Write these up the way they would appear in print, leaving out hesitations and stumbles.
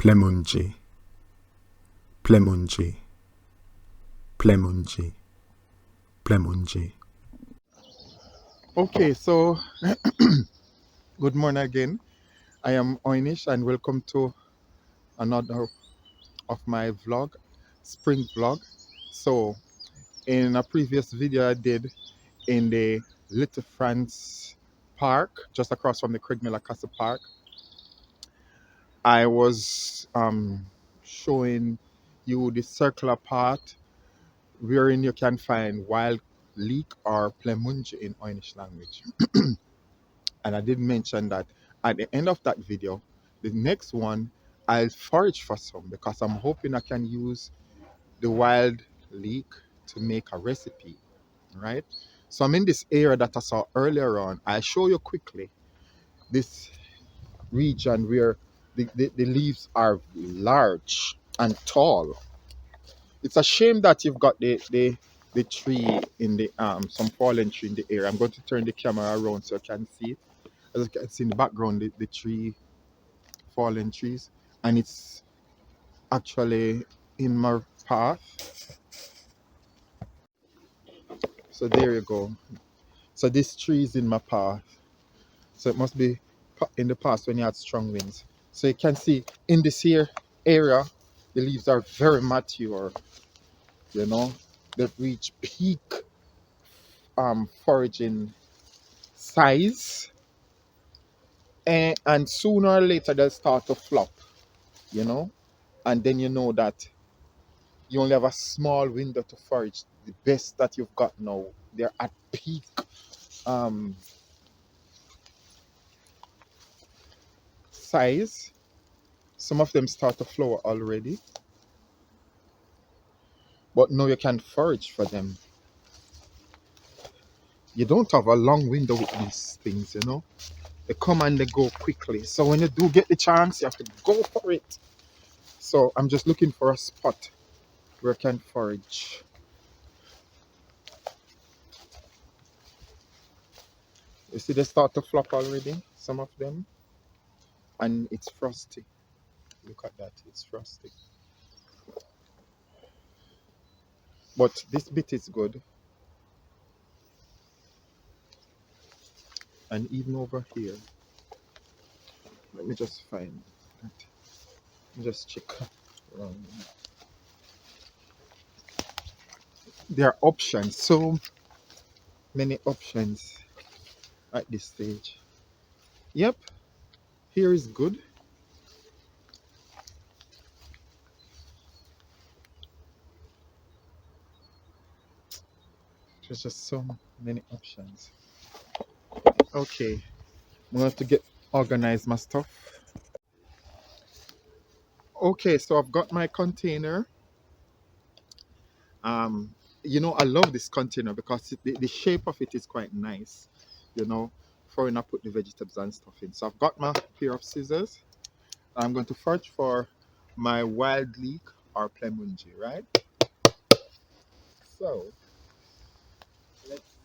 Plemunji, Plemunji, Plemunji, Plemunji. Okay, so good morning again. I am Oy'Nissh and welcome to another of my vlog, spring vlog. So in a previous video I did in the Little France Park, just across from the Craig Miller Castle Park, I was showing you the circular path wherein you can find wild leek or plemunji in Oy'Nissh language. And I did mention that at the end of that video, the next one, I'll forage for some because I'm hoping I can use the wild leek to make a recipe, right? So I'm in this area that I saw earlier on. I'll show you quickly this region where the leaves are large and tall. It's a shame that you've got the tree in the some fallen tree in the area. I'm going to turn the camera around so you can see it. As you can see in the background, the tree, fallen trees, and it's actually in my path. So there you go. So this tree is in my path. So it must be in the past when you had strong winds. So you can see in this here area, the leaves are very mature. You know, they've reached peak foraging size, and sooner or later they'll start to flop. You know, and then you know that you only have a small window to forage. The best that you've got now, they're at peak size. Some of them start to flower already, but now you can forage for them. You don't have a long window with these things, you know. They come and they go quickly. So when you do get the chance, you have to go for it. So I'm just looking for a spot where I can forage. You see they start to flop already, some of them. And it's frosty. Look at that, it's frosty. But this bit is good. And even over here, let me just find that. Just check around. There are options, so many options at this stage. Yep, here is good. There's just so many options. Okay, I'm going to get organize my stuff. Okay, so I've got my container. You know, I love this container because the shape of it is quite nice, you know, for when I put the vegetables and stuff in. So I've got my pair of scissors. I'm going to search for my wild leek or plemunji, right? So let's see.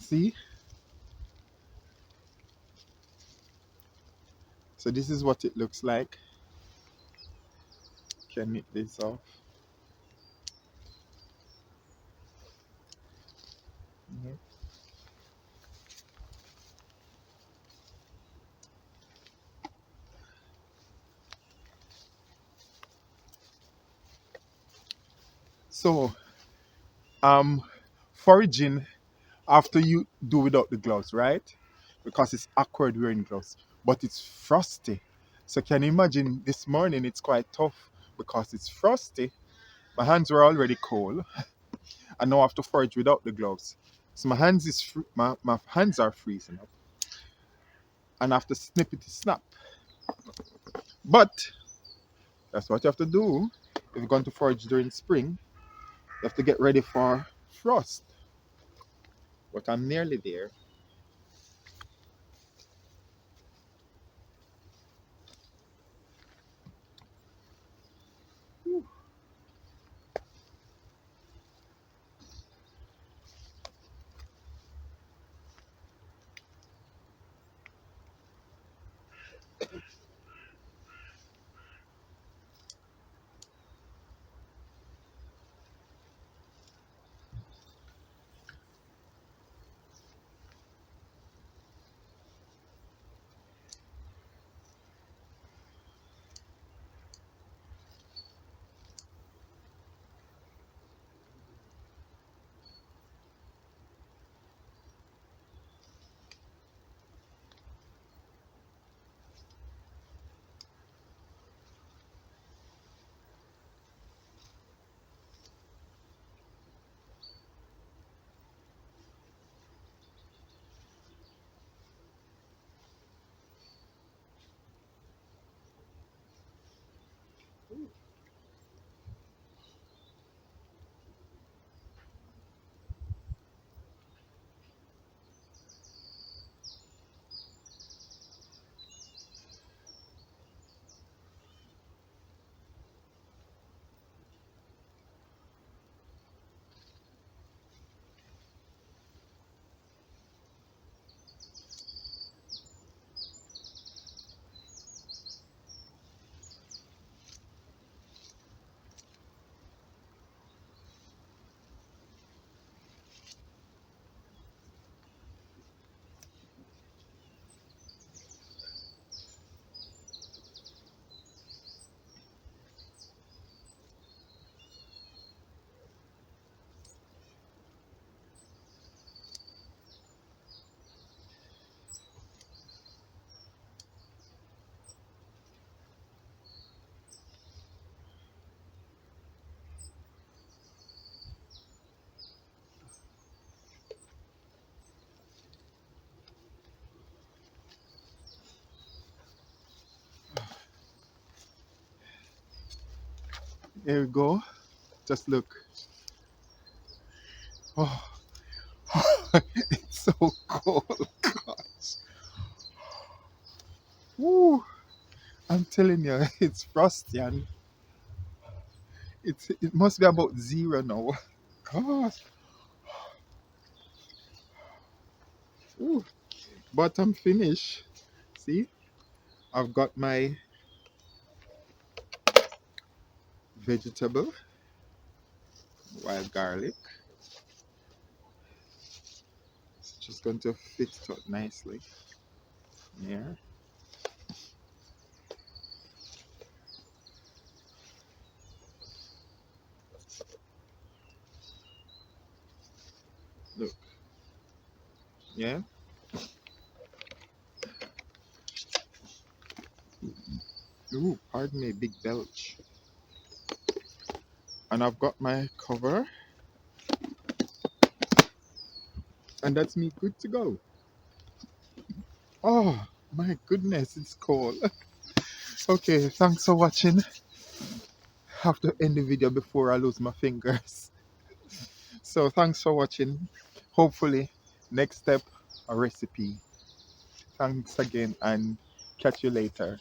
See? So this is what it looks like. Can make this off. Mhm. So, um, foraging after you do without the gloves, right? Because it's awkward wearing gloves, but it's frosty. So, can you imagine this morning? It's quite tough because it's frosty. My hands were already cold, and now I have to forage without the gloves. So my hands are freezing up, and I have to snip it to snap. But that's what you have to do if you're going to forage during spring. You have to get ready for frost. But I'm nearly there. Here we go. Just look. Oh, it's so cold. Woo. I'm telling you, it's frosty and it must be about zero now. Gosh. Ooh. But I'm finished. See, I've got my vegetable, wild garlic. It's just going to fit it out nicely. Yeah. Look. Yeah. Ooh, pardon me, big belch. And I've got my cover, and that's me good to go. Oh my goodness, it's cold. Okay, thanks for watching. Have to end the video before I lose my fingers. So thanks for watching. Hopefully, next step, a recipe. Thanks again and catch you later.